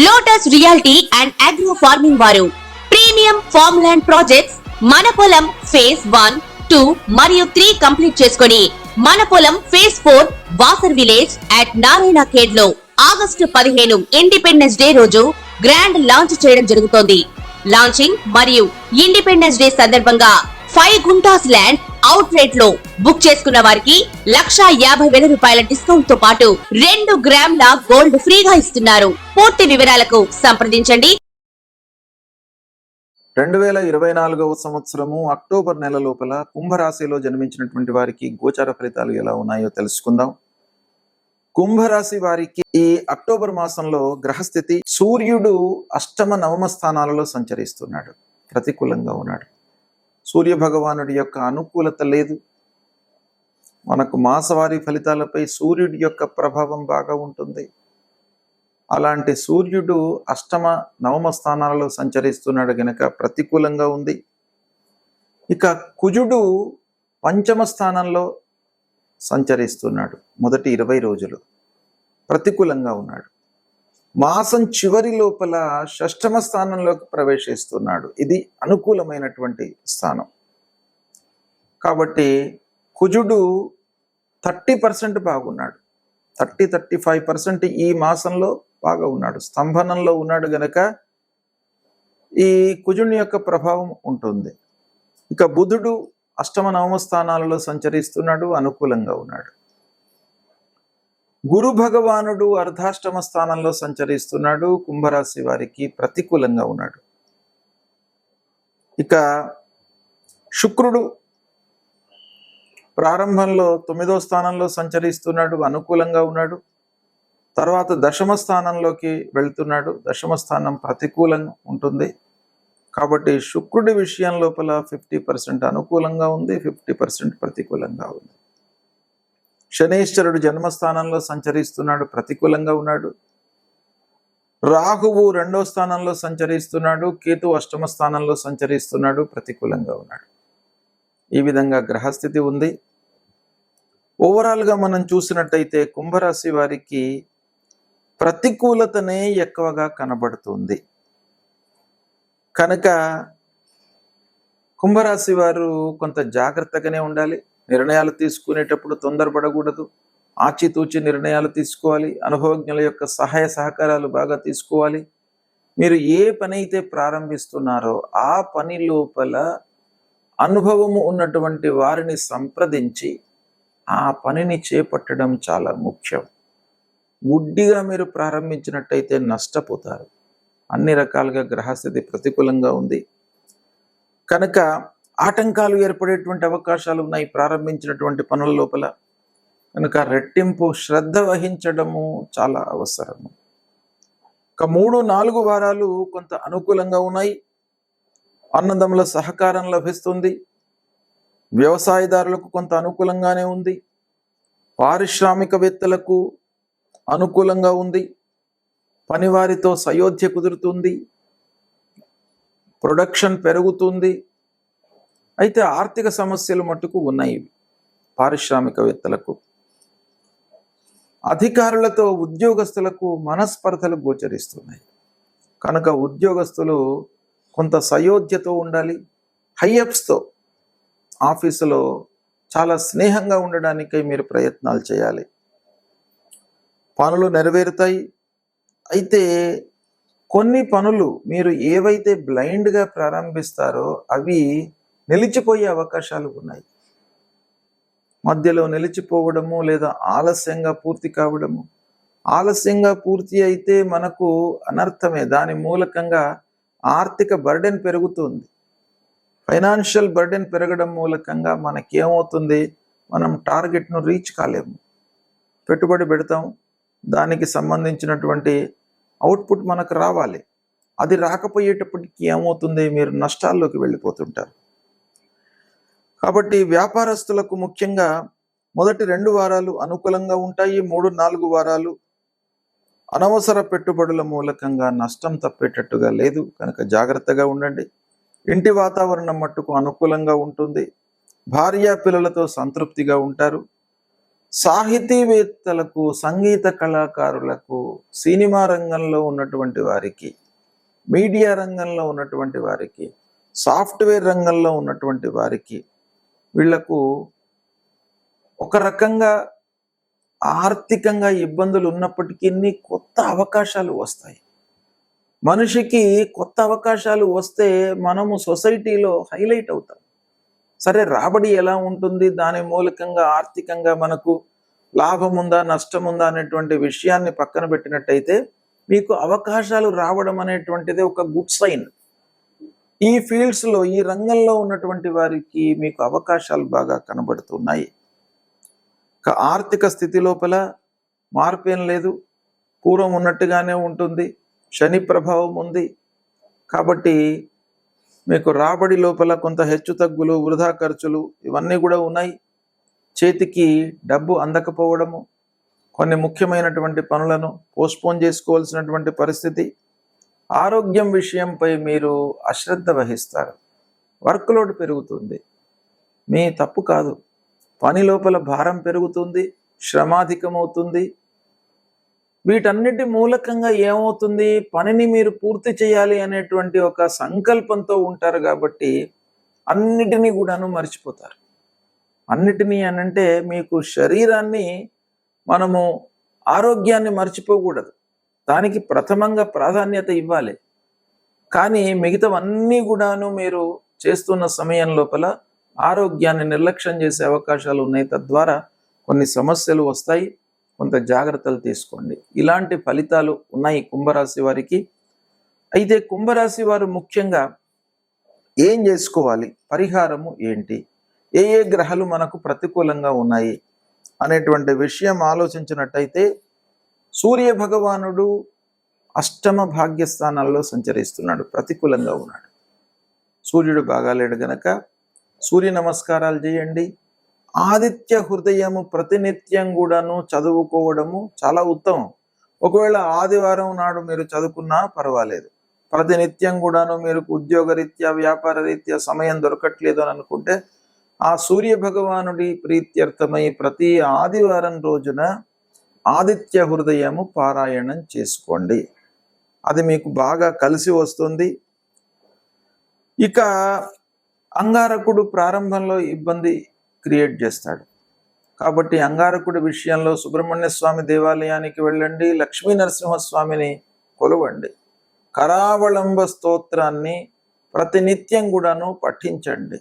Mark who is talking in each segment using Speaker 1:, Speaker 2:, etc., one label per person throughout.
Speaker 1: Lotus reality and agro farming వారు premium farm land projects మన పొలం ఫేజ్ 1, 2 మరియు 3 కంప్లీట్ చేసుకొని మన పొలం phase 4 Wasar village at Narayana Khed లో ఆగస్టు 15 ఇండిపెండెన్స్ డే రోజు గ్రాండ్ లాంచ్ చేయడం జరుగుతోంది. లాంచింగ్ మరియు ఇండిపెండెన్స్ డే సందర్భంగా 5 గుంటాస్ ల్యాండ్ అవుట్ రేట్ లో బుక్ చేసుకున్న వారికి 1,50,000 రూపాయల డిస్కౌంట్ తో పాటు 2 గ్రాముల గోల్డ్ ఫ్రీగా ఇస్తున్నారు. పూర్తి వివరాలకు సంప్రదించండి.
Speaker 2: 2024వ సంవత్సరము అక్టోబర్ నెల లోపల కుంభరాశిలో జన్మించినటువంటి వారికి గోచార ఫలితాలు ఎలా ఉన్నాయో తెలుసుకుందాం. కుంభరాశి వారికి ఈ అక్టోబర్ మాసంలో గ్రహస్థితి సూర్యుడు అష్టమ నవమ స్థానాలలో సంచరిస్తున్నాడు, ప్రతికూలంగా ఉన్నాడు. సూర్య భగవానుడి యొక్క అనుకూలత లేదు. మనకు మాసవారీ ఫలితాలపై సూర్యుడి యొక్క ప్రభావం బాగా ఉంటుంది. అలాంటి సూర్యుడు అష్టమ నవమ స్థానాలలో సంచరిస్తున్నాడు గనక ప్రతికూలంగా ఉంది. ఇక కుజుడు పంచమ స్థానంలో సంచరిస్తున్నాడు, మొదటి 20 రోజులు ప్రతికూలంగా ఉన్నాడు. మాసం చివరి లోపల షష్టమ స్థానంలోకి ప్రవేశిస్తున్నాడు, ఇది అనుకూలమైనటువంటి స్థానం. కాబట్టి కుజుడు 30% బాగున్నాడు, 30-35% ఈ మాసంలో బాగా ఉన్నాడు, స్తంభనంలో ఉన్నాడు గనక ఈ కుజుని యొక్క ప్రభావం ఉంటుంది. ఇక బుధుడు అష్టమ నవమ స్థానాలలో సంచరిస్తున్నాడు, అనుకూలంగా ఉన్నాడు. గురు భగవానుడు అర్ధాష్టమ స్థానంలో సంచరిస్తున్నాడు, కుంభరాశి వారికి ప్రతికూలంగా ఉన్నాడు. ఇక శుక్రుడు ప్రారంభంలో 9వ స్థానంలో సంచరిస్తున్నాడు, అనుకూలంగా ఉన్నాడు. తర్వాత దశమ స్థానంలోకి వెళ్తున్నాడు, దశమ స్థానం ప్రతికూలంగా ఉంటుంది. కాబట్టి శుక్రుడి విషయం లోపల 50% అనుకూలంగా ఉంది, 50% ప్రతికూలంగా ఉంది. శనీశ్వరుడు జన్మస్థానంలో సంచరిస్తున్నాడు, ప్రతికూలంగా ఉన్నాడు. రాహువు 2వ స్థానంలో సంచరిస్తున్నాడు, కేతు అష్టమ స్థానంలో సంచరిస్తున్నాడు, ప్రతికూలంగా ఉన్నాడు. ఈ విధంగా గ్రహస్థితి ఉంది. ఓవరాల్గా మనం చూసినట్టయితే కుంభరాశి వారికి ప్రతికూలతనే ఎక్కువగా కనబడుతుంది. కనుక కుంభరాశి వారు కొంత జాగ్రత్తగానే ఉండాలి. నిర్ణయాలు తీసుకునేటప్పుడు తొందరపడకూడదు, ఆచితూచి నిర్ణయాలు తీసుకోవాలి. అనుభవజ్ఞుల యొక్క సహాయ సహకారాలు బాగా తీసుకోవాలి. మీరు ఏ పని అయితే ప్రారంభిస్తున్నారో ఆ పని లోపల అనుభవము ఉన్నటువంటి వారిని సంప్రదించి ఆ పనిని చేపట్టడం చాలా ముఖ్యం. గుడ్డిగా మీరు ప్రారంభించినట్టయితే నష్టపోతారు. అన్ని రకాలుగా గ్రహస్థితి ప్రతికూలంగా ఉంది కనుక ఆటంకాలు ఏర్పడేటువంటి అవకాశాలు ఉన్నాయి ప్రారంభించినటువంటి పనుల లోపల. కనుక రెట్టింపు శ్రద్ధ వహించడము చాలా అవసరము. ఒక 3-4 వారాలు కొంత అనుకూలంగా ఉన్నాయి. అన్నదమ్ముల సహకారం లభిస్తుంది. వ్యవసాయదారులకు కొంత అనుకూలంగానే ఉంది. పారిశ్రామికవేత్తలకు అనుకూలంగా ఉంది. పనివారితో సయోధ్య కుదురుతుంది, ప్రొడక్షన్ పెరుగుతుంది. అయితే ఆర్థిక సమస్యలు మట్టుకు ఉన్నాయి పారిశ్రామికవేత్తలకు. అధికారులతో ఉద్యోగస్తులకు మనస్పర్ధలు గోచరిస్తున్నాయి కనుక ఉద్యోగస్తులు కొంత సయోధ్యతో ఉండాలి. హైఅప్స్తో ఆఫీసులో చాలా స్నేహంగా ఉండడానికై మీరు ప్రయత్నాలు చేయాలి. పనులు నెరవేరుతాయి. అయితే కొన్ని పనులు మీరు ఏవైతే బ్లైండ్గా ప్రారంభిస్తారో అవి నిలిచిపోయే అవకాశాలు ఉన్నాయి. మధ్యలో నిలిచిపోవడము లేదా ఆలస్యంగా పూర్తి కావడము. ఆలస్యంగా పూర్తి అయితే మనకు అనర్థమే. దాని మూలకంగా ఆర్థిక బర్డెన్ పెరుగుతుంది. ఫైనాన్షియల్ బర్డెన్ పెరగడం మూలకంగా మనకేమవుతుంది, మనం టార్గెట్ను రీచ్ కాలేము. పెట్టుబడి పెడతాం, దానికి సంబంధించినటువంటి అవుట్పుట్ మనకు రావాలి. అది రాకపోయేటప్పటికి ఏమవుతుంది, మీరు నష్టాల్లోకి వెళ్ళిపోతుంటారు. కాబట్టి వ్యాపారస్తులకు ముఖ్యంగా మొదటి 2 వారాలు అనుకూలంగా ఉంటాయి. 3-4 వారాలు అనవసర పెట్టుబడుల మూలకంగా నష్టం తప్పేటట్టుగా లేదు కనుక జాగ్రత్తగా ఉండండి. ఇంటి వాతావరణం మట్టుకు అనుకూలంగా ఉంటుంది. భార్య పిల్లలతో సంతృప్తిగా ఉంటారు. సాహితీవేత్తలకు, సంగీత కళాకారులకు, సినిమా రంగంలో ఉన్నటువంటి వారికి, మీడియా రంగంలో ఉన్నటువంటి వారికి, సాఫ్ట్వేర్ రంగంలో ఉన్నటువంటి వారికి, వీళ్లకు ఒక రకంగా ఆర్థికంగా ఇబ్బందులు ఉన్నప్పటికీ కొత్త అవకాశాలు వస్తాయి. మనిషికి కొత్త అవకాశాలు వస్తే మనము సొసైటీలో హైలైట్ అవుతాం. సరే, రాబడి ఎలా ఉంటుంది, దాని మూలకంగా ఆర్థికంగా మనకు లాభం ఉందా, నష్టం ఉందా అనేటువంటి విషయాన్ని పక్కన పెట్టినట్టయితే మీకు అవకాశాలు రావడం అనేటువంటిది ఒక గుడ్ సైన్. ఈ ఫీల్డ్స్లో, ఈ రంగంలో ఉన్నటువంటి వారికి మీకు అవకాశాలు బాగా కనబడుతున్నాయి. ఆర్థిక స్థితి లోపల మార్పేం లేదు, పూర్వం ఉన్నట్టుగానే ఉంటుంది. శని ప్రభావం ఉంది కాబట్టి మీకు రాబడి లోపల కొంత హెచ్చు తగ్గులు, వృధా ఖర్చులు ఇవన్నీ కూడా ఉన్నాయి. చేతికి డబ్బు అందకపోవడము, కొన్ని ముఖ్యమైనటువంటి పనులను పోస్ట్పోన్ చేసుకోవాల్సినటువంటి పరిస్థితి, ఆరోగ్యం విషయంపై మీరు అశ్రద్ధ వహిస్తారు, వర్క్ లోడ్ పెరుగుతుంది. మీ తప్పు కాదు, పని లోపల భారం పెరుగుతుంది, శ్రమాధికమవుతుంది. వీటన్నిటి మూలకంగా ఏమవుతుంది, పనిని మీరు పూర్తి చేయాలి అనేటువంటి ఒక సంకల్పంతో ఉంటారు కాబట్టి అన్నిటినీ కూడాను మర్చిపోతారు. అన్నిటినీ అనంటే మీకు శరీరాన్ని, మనము ఆరోగ్యాన్ని మర్చిపోకూడదు, దానికి ప్రథమంగా ప్రాధాన్యత ఇవ్వాలి. కానీ మిగతావన్నీ కూడాను మీరు చేస్తున్న సమయం లోపల ఆరోగ్యాన్ని నిర్లక్ష్యం చేసే అవకాశాలు ఉన్నాయి. తద్వారా కొన్ని సమస్యలు వస్తాయి, కొంత జాగ్రత్తలు తీసుకోండి. ఇలాంటి ఫలితాలు ఉన్నాయి కుంభరాశి వారికి. అయితే కుంభరాశి వారు ముఖ్యంగా ఏం చేసుకోవాలి, పరిహారము ఏంటి, ఏ ఏ గ్రహాలు మనకు ప్రతికూలంగా ఉన్నాయి అనేటువంటి విషయం ఆలోచించినట్టయితే, సూర్య భగవానుడు అష్టమ భాగ్యస్థానాల్లో సంచరిస్తున్నాడు, ప్రతికూలంగా ఉన్నాడు. సూర్యుడు బాగాలేడు గనక సూర్య నమస్కారాలు చేయండి. ఆదిత్య హృదయము ప్రతినిత్యం కూడాను చదువుకోవడము చాలా ఉత్తమం. ఒకవేళ ఆదివారం నాడు మీరు చదువుకున్నా పర్వాలేదు. ప్రతినిత్యం కూడాను మీరు ఉద్యోగరీత్యా, వ్యాపార రీత్యా సమయం దొరకట్లేదు అని అనుకుంటే ఆ సూర్య భగవానుడి ప్రీత్యర్థమై ప్రతి ఆదివారం రోజున ఆదిత్య హృదయము పారాయణం చేసుకోండి. అది మీకు బాగా కలిసి వస్తుంది. ఇక అంగారకుడు ప్రారంభంలో ఇబ్బంది క్రియేట్ చేస్తాడు కాబట్టి అంగారకుడి విషయంలో సుబ్రహ్మణ్య స్వామి దేవాలయానికి వెళ్ళండి, లక్ష్మీ నరసింహస్వామిని కొలవండి, కరావళంబ స్తోత్రాన్ని ప్రతినిత్యం కూడాను పఠించండి.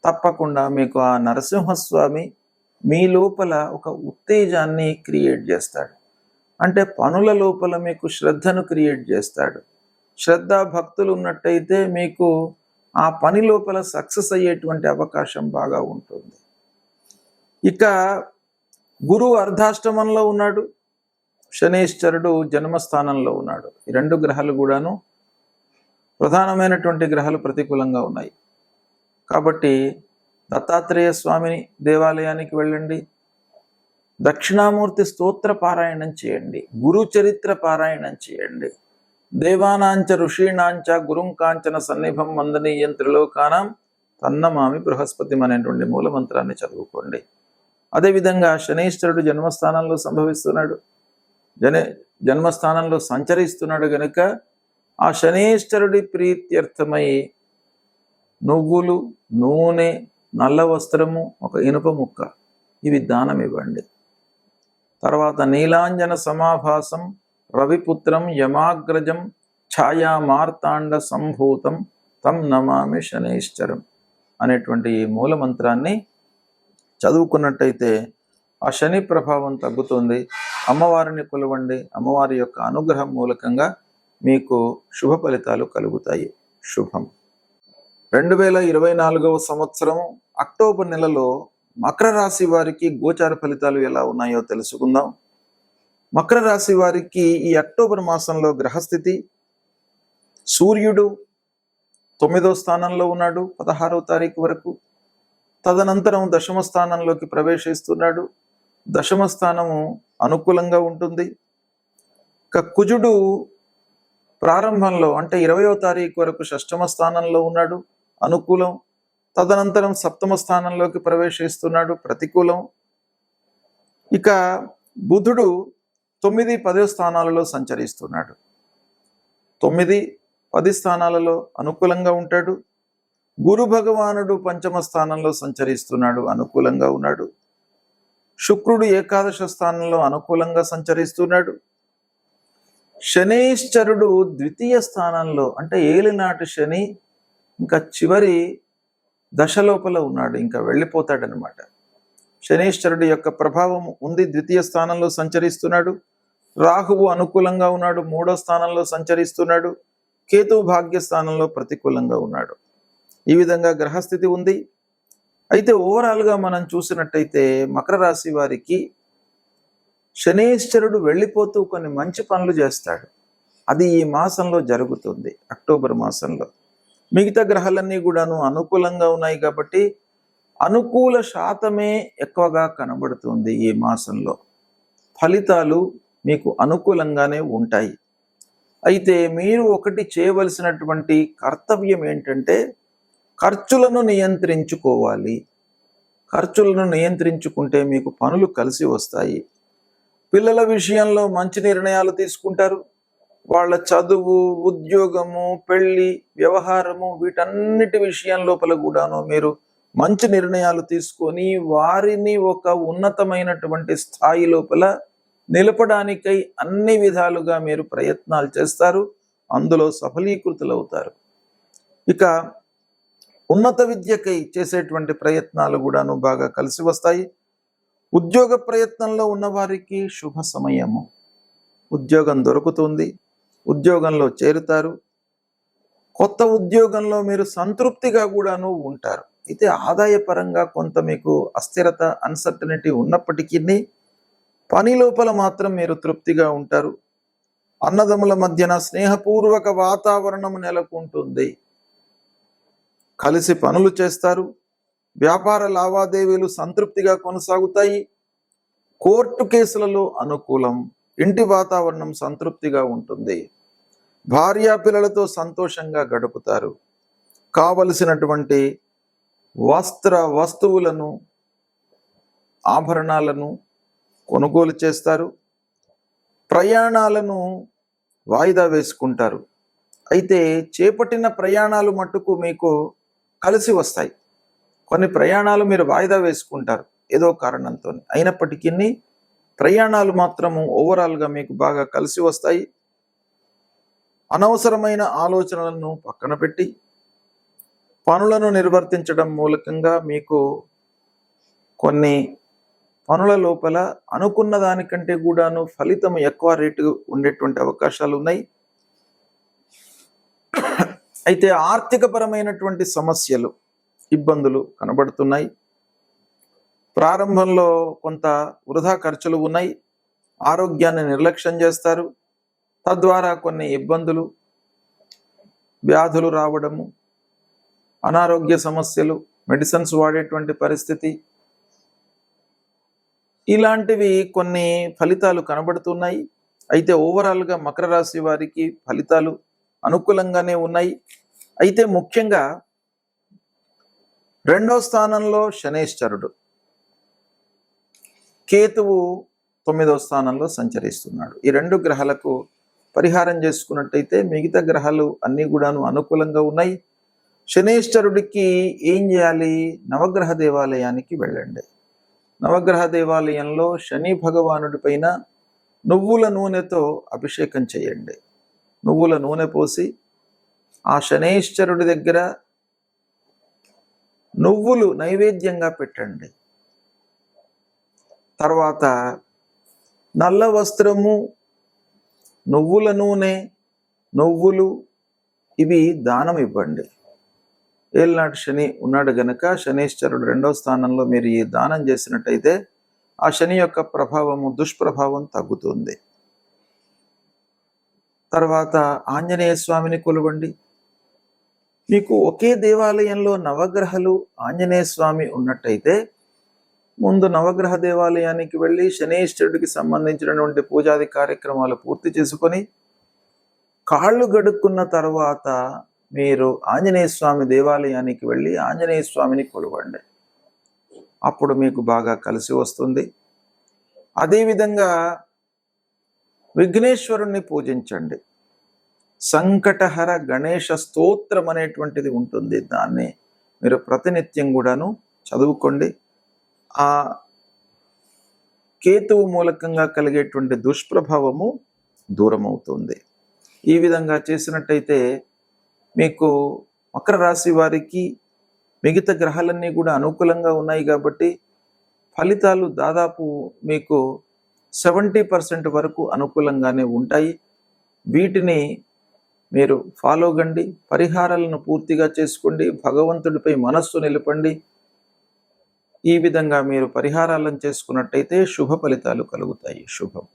Speaker 2: తప్పకుండా మీకు ఆ నరసింహస్వామి మీ లోపల ఒక ఉత్తేజాన్ని క్రియేట్ చేస్తాడు. అంటే పనుల లోపల మీకు శ్రద్ధను క్రియేట్ చేస్తాడు. శ్రద్ధ భక్తులు ఉన్నట్టయితే మీకు ఆ పని లోపల సక్సెస్ అయ్యేటువంటి అవకాశం బాగా ఉంటుంది. ఇక గురువు అర్ధాష్టమంలో ఉన్నాడు, శనీశ్వరుడు జన్మస్థానంలో ఉన్నాడు. ఈ రెండు గ్రహాలు కూడాను ప్రధానమైనటువంటి గ్రహాలు ప్రతికూలంగా ఉన్నాయి. కాబట్టి దత్తాత్రేయ స్వామిని దేవాలయానికి వెళ్ళండి, దక్షిణామూర్తి స్తోత్ర పారాయణం చేయండి, గురు చరిత్ర పారాయణం చేయండి. దేవానాంచ ఋషీణాంచ గురుం కాంచన సన్నిభం వందనీయం త్రిలోకానం తన్నమామి బృహస్పతి అనేటువంటి మూలమంత్రాన్ని చదువుకోండి. అదేవిధంగా శనీశ్వరుడు జన్మస్థానంలో సంభవిస్తున్నాడు, జన్మస్థానంలో సంచరిస్తున్నాడు గనుక ఆ శనీశ్వరుడి ప్రీత్యర్థమై నువ్వులు, నూనె, నల్ల వస్త్రము, ఒక ఇనుప ముక్క ఇవి దానం ఇవ్వండి. తర్వాత నీలాంజన సమాభాసం రవిపుత్రం యమాగ్రజం ఛాయా మార్తాండ సంభూతం తం నమామి శనైశ్చరం అనేటువంటి ఈ మూలమంత్రాన్ని చదువుకున్నట్టయితే ఆ శని ప్రభావం తగ్గుతుంది. అమ్మవారిని కొలవండి, అమ్మవారి యొక్క అనుగ్రహం మూలకంగా మీకు శుభ ఫలితాలు కలుగుతాయి. శుభం. 2024వ సంవత్సరం అక్టోబర్ నెలలో మకర రాశి వారికి గోచార ఫలితాలు ఎలా ఉన్నాయో తెలుసుకుందాం. మకర రాశి వారికి ఈ అక్టోబర్ మాసంలో గ్రహస్థితి, సూర్యుడు 9వ స్థానంలో ఉన్నాడు 16వ తారీఖు వరకు. తదనంతరం దశమ స్థానంలోకి ప్రవేశిస్తున్నాడు. దశమ స్థానము అనుకూలంగా ఉంటుంది. ఇక కుజుడు ప్రారంభంలో అంటే 20వ తారీఖు వరకు షష్టమ స్థానంలో ఉన్నాడు, అనుకూలం. తదనంతరం సప్తమ స్థానంలోకి ప్రవేశిస్తున్నాడు, ప్రతికూలం. ఇక బుధుడు 9, 10 స్థానాలలో సంచరిస్తున్నాడు. 9, 10 స్థానాలలో అనుకూలంగా ఉంటాడు. గురు భగవానుడు 5వ స్థానంలో సంచరిస్తున్నాడు, అనుకూలంగా ఉన్నాడు. శుక్రుడు ఏకాదశ స్థానంలో అనుకూలంగా సంచరిస్తున్నాడు. శనైశ్చరుడు 2వ స్థానంలో, అంటే ఏలినాటి శని ఇంకా చివరి దశ లోపల ఉన్నాడు, ఇంకా వెళ్ళిపోతాడనమాట. శనైశ్చరుడి యొక్క ప్రభావం ఉంది, 2వ స్థానంలో సంచరిస్తున్నాడు. రాహువు అనుకూలంగా ఉన్నాడు, 3వ స్థానంలో సంచరిస్తున్నాడు. కేతువు భాగ్యస్థానంలో ప్రతికూలంగా ఉన్నాడు. ఈ విధంగా గ్రహస్థితి ఉంది. అయితే ఓవరాల్గా మనం చూసినట్టయితే మకర రాశి వారికి శనైశ్చరుడు వెళ్ళిపోతూ కొన్ని మంచి పనులు చేస్తాడు. అది ఈ మాసంలో జరుగుతుంది, అక్టోబర్ మాసంలో. మిగతా గ్రహాలన్నీ కూడాను అనుకూలంగా ఉన్నాయి కాబట్టి అనుకూల శాతమే ఎక్కువగా కనబడుతుంది. ఈ మాసంలో ఫలితాలు మీకు అనుకూలంగానే ఉంటాయి. అయితే మీరు ఒకటి చేయవలసినటువంటి కర్తవ్యం ఏంటంటే ఖర్చులను నియంత్రించుకోవాలి. ఖర్చులను నియంత్రించుకుంటే మీకు పనులు కలిసి వస్తాయి. పిల్లల విషయంలో మంచి నిర్ణయాలు తీసుకుంటారు. వాళ్ళ చదువు, ఉద్యోగము, పెళ్లి, వ్యవహారము, వీటన్నిటి విషయం లోపల కూడాను మీరు మంచి నిర్ణయాలు తీసుకొని వారిని ఒక ఉన్నతమైనటువంటి స్థాయి లోపల నిలపడానికై అన్ని విధాలుగా మీరు ప్రయత్నాలు చేస్తారు. అందులో సఫలీకృతులవుతారు. ఇక ఉన్నత విద్యకై చేసేటువంటి ప్రయత్నాలు కూడాను బాగా కలిసి వస్తాయి. ఉద్యోగ ప్రయత్నంలో ఉన్నవారికి శుభ సమయము. ఉద్యోగం దొరుకుతుంది, ఉద్యోగంలో చేరుతారు. కొత్త ఉద్యోగంలో మీరు సంతృప్తిగా కూడాను ఉంటారు. అయితే ఆదాయపరంగా కొంత మీకు అస్థిరత, అన్సర్టనిటీ ఉన్నప్పటికీ పని లోపల మాత్రం మీరు తృప్తిగా ఉంటారు. అన్నదమ్ముల మధ్యన స్నేహపూర్వక వాతావరణం నెలకొంటుంది. కలిసి పనులు చేస్తారు. వ్యాపార లావాదేవీలు సంతృప్తిగా కొనసాగుతాయి. కోర్టు కేసులలో అనుకూలం. ఇంటి వాతావరణం సంతృప్తిగా ఉంటుంది. భార్యా పిల్లలతో సంతోషంగా గడుపుతారు. కావలసినటువంటి వస్తువులను, ఆభరణాలను కొనుగోలు చేస్తారు. ప్రయాణాలను వాయిదా వేసుకుంటారు. అయితే చేపట్టిన ప్రయాణాలు మట్టుకు మీకు కలిసి వస్తాయి. కొన్ని ప్రయాణాలు మీరు వాయిదా వేసుకుంటారు ఏదో కారణంతో, అయినప్పటికీ ప్రయాణాలు మాత్రము ఓవరాల్గా మీకు బాగా కలిసి వస్తాయి. అనవసరమైన ఆలోచనలను పక్కన పెట్టి పనులను నిర్వర్తించడం మూలకంగా మీకు కొన్ని పనుల లోపల అనుకున్న దానికంటే కూడాను ఫలితం ఎక్కువ రేటు ఉండేటువంటి అవకాశాలు ఉన్నాయి. అయితే ఆర్థికపరమైనటువంటి సమస్యలు, ఇబ్బందులు కనబడుతున్నాయి. ప్రారంభంలో కొంత వృధా ఖర్చులు ఉన్నాయి. ఆరోగ్యాన్ని నిర్లక్ష్యం చేస్తారు. తద్వారా కొన్ని ఇబ్బందులు, వ్యాధులు రావడము, అనారోగ్య సమస్యలు, మెడిసిన్స్ వాడేటువంటి పరిస్థితి, ఇలాంటివి కొన్ని ఫలితాలు కనబడుతున్నాయి. అయితే ఓవరాల్గా మకర రాశి వారికి ఫలితాలు అనుకూలంగానే ఉన్నాయి. అయితే ముఖ్యంగా 2వ స్థానంలో శనైశ్చరుడు, కేతువు 9వ స్థానంలో సంచరిస్తున్నాడు. ఈ 2 గ్రహాలకు పరిహారం చేసుకున్నట్టయితే మిగతా గ్రహాలు అన్నీ కూడాను అనుకూలంగా ఉన్నాయి. శనైశ్చరుడికి ఏం చేయాలి? నవగ్రహ దేవాలయానికి వెళ్ళండి. నవగ్రహ దేవాలయంలో శని భగవానుడి పైన నువ్వుల నూనెతో అభిషేకం చేయండి. నువ్వుల నూనె పోసి ఆ శనైశ్చరుడి దగ్గర నువ్వులు నైవేద్యంగా పెట్టండి. తర్వాత నల్ల వస్త్రము, నువ్వుల నూనె, నువ్వులు ఇవి దానం ఇవ్వండి. ఏళ్ళనాటి శని ఉన్నాడు గనక శనైశ్చరుడు 2వ స్థానంలో మీరు ఈ దానం చేసినట్టయితే ఆ శని యొక్క ప్రభావము, దుష్ప్రభావం తగ్గుతుంది. తర్వాత ఆంజనేయ స్వామిని కొలవండి. మీకు ఒకే దేవాలయంలో నవగ్రహాలు, ఆంజనేయ స్వామి ఉన్నట్టయితే ముందు నవగ్రహ దేవాలయానికి వెళ్ళి శనైశ్చరుడికి సంబంధించినటువంటి పూజాది కార్యక్రమాలు పూర్తి చేసుకొని కాళ్ళు గడుక్కున్న తర్వాత మీరు ఆంజనేయ స్వామి దేవాలయానికి వెళ్ళి ఆంజనేయ స్వామిని కొలవండి. అప్పుడు మీకు బాగా కలిసి వస్తుంది. అదేవిధంగా విఘ్నేశ్వరుణ్ణి పూజించండి. సంకటహర గణేశ స్తోత్రం అనేటువంటిది ఉంటుంది, దాన్ని మీరు ప్రతినిత్యం కూడాను చదువుకోండి. ఆ కేతువు మూలకంగా కలిగేటువంటి దుష్ప్రభావము దూరం అవుతుంది. ఈ విధంగా చేసినట్టయితే మీకు మకర రాశి వారికి మిగతా గ్రహాలన్నీ కూడా అనుకూలంగా ఉన్నాయి కాబట్టి ఫలితాలు దాదాపు మీకు 70% వరకు అనుకూలంగానే ఉంటాయి. వీటిని మీరు ఫాలో కండి, పరిహారాలను పూర్తిగా చేసుకోండి, భగవంతుడిపై మనస్సు నిలపండి. ఈ విధంగా మీరు పరిహారాలను చేసుకున్నట్టయితే శుభ ఫలితాలు కలుగుతాయి. శుభం.